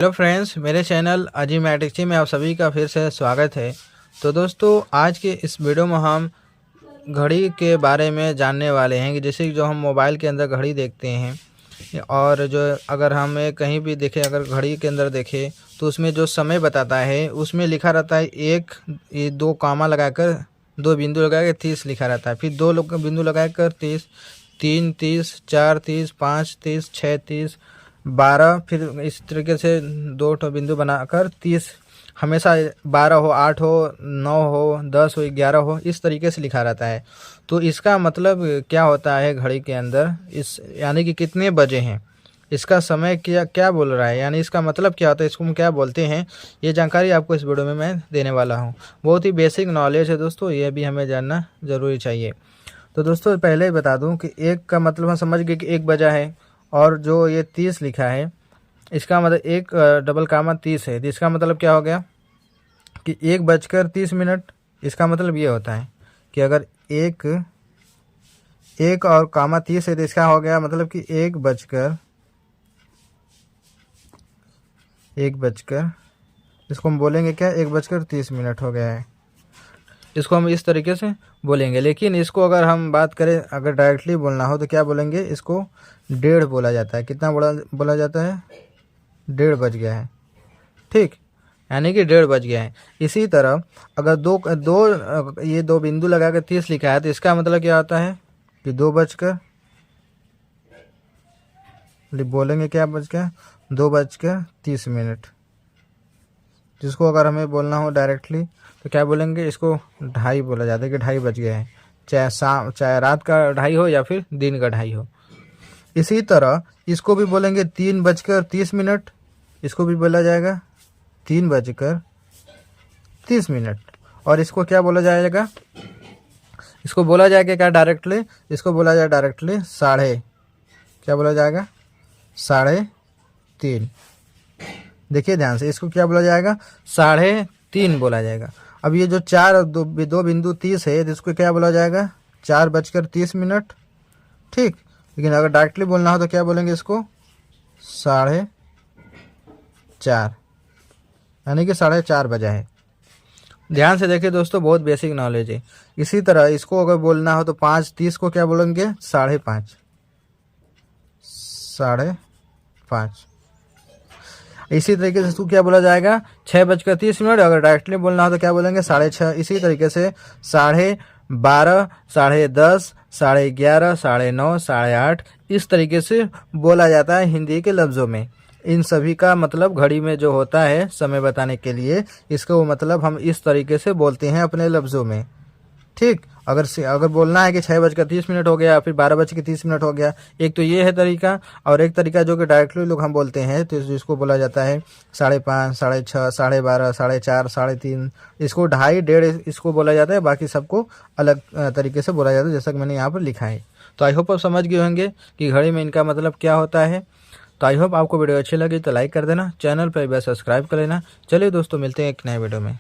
Hello friends, मेरे channel अजीम मैट्रिक्सी में आप सभी का फिर से स्वागत है। तो दोस्तों, आज के इस वीडियो में हम घड़ी के बारे में जानने वाले हैं कि जैसे जो हम मोबाइल के अंदर घड़ी देखते हैं और जो अगर हमें कहीं भी देखें, अगर घड़ी के अंदर देखें तो उसमें जो समय बताता है उसमें लिखा रहता है ये दो कामा लगाकर, दो बिंदु लगाकर 30 लिखा रहता है। फिर दो बिंदु लगाकर 30, 3 30, 4 30, 5 30, 6 30, 12, फिर इस तरीके से दो बिंदु बनाकर 30, हमेशा 12 हो, 8 हो, 9 हो, 10 हो, 11 हो, इस तरीके से लिखा रहता है। तो इसका मतलब क्या होता है घड़ी के अंदर, इस यानी कि कितने बजे हैं, इसका समय क्या क्या बोल रहा है, यानी इसका मतलब क्या होता है, इसको हम क्या बोलते हैं, ये जानकारी आपको इस वीडियो में मैं देने वाला हूँ। बहुत ही बेसिक नॉलेज है दोस्तों, ये भी हमें जानना ज़रूरी चाहिए। तो दोस्तों, पहले ही बता दूं कि एक का मतलब हम समझ गए कि 1 बजा है, और जो ये 30 लिखा है इसका मतलब एक डबल कामा 30 है। तो इसका मतलब क्या हो गया कि 1:30। इसका मतलब ये होता है कि अगर एक और कामा 30 है तो इसका हो गया मतलब कि 1:1 इसको हम बोलेंगे क्या, 1:30 हो गया है। इसको हम इस तरीके से बोलेंगे। लेकिन इसको अगर हम बात करें, अगर डायरेक्टली बोलना हो तो क्या बोलेंगे, इसको 1:30 बोला जाता है। कितना बोला जाता है, 1:30 बज गया है, ठीक, यानी कि 1:30 बज गया है। इसी तरह अगर ये दो बिंदु लगाकर 30 लिखा है तो इसका मतलब क्या होता है कि 2:00 बोलेंगे, क्या बज गया, 2:30। जिसको अगर हमें बोलना हो डायरेक्टली तो क्या बोलेंगे, इसको 2:30 बोला जाता है कि 2:30 बज गया है, चाहे रात का 2:30 हो या फिर दिन का 2:30 हो। इसी तरह इसको भी बोलेंगे 3:30। इसको भी बोला जाएगा 3:30। और इसको क्या बोला जाएगा, इसको बोला जाएगा क्या डायरेक्टली, इसको बोला जाएगा डायरेक्टली क्या बोला जाएगा, 3:30। देखिए ध्यान से, इसको क्या बोला जाएगा, 3:30 बोला जाएगा। अब ये जो दो बिंदु 30 है तो इसको क्या बोला जाएगा, 4:30। ठीक, लेकिन अगर डायरेक्टली बोलना हो तो क्या बोलेंगे, इसको 4:30, यानी कि 4:30 बजा है। ध्यान से देखिए दोस्तों, बहुत बेसिक नॉलेज है। इसी तरह इसको अगर बोलना हो तो 5:30 को क्या बोलेंगे, 5:30। इसी तरीके से इसको क्या बोला जाएगा, 6:30। अगर डायरेक्टली बोलना हो तो क्या बोलेंगे, 6:30। इसी तरीके से 12:30, 10:30, 11:30, 9:30, 8:30, इस तरीके से बोला जाता है हिंदी के लफ्ज़ों में। इन सभी का मतलब घड़ी में जो होता है समय बताने के लिए, इसका वो मतलब हम इस तरीके से बोलते हैं अपने लफ्ज़ों में। ठीक, अगर बोलना है कि 6:30 हो गया, फिर 12:30 हो गया, एक तो ये है तरीका। और एक तरीका जो कि डायरेक्टली लोग हम बोलते हैं तो जिसको बोला जाता है 5:30, 6:30, 12:30, 4:30, 3:30, इसको 2:30, 1:30 इसको बोला जाता है। बाकी सबको अलग तरीके से बोला जाता है, जैसा कि मैंने यहाँ पर लिखा है। तो आई होप आप समझ गए होंगे कि घड़ी में इनका मतलब क्या होता है। तो आई होप आपको वीडियो अच्छी लगी तो लाइक कर देना, चैनल पर एक बार सब्सक्राइब कर लेना। चलिए दोस्तों, मिलते हैं एक नए वीडियो में।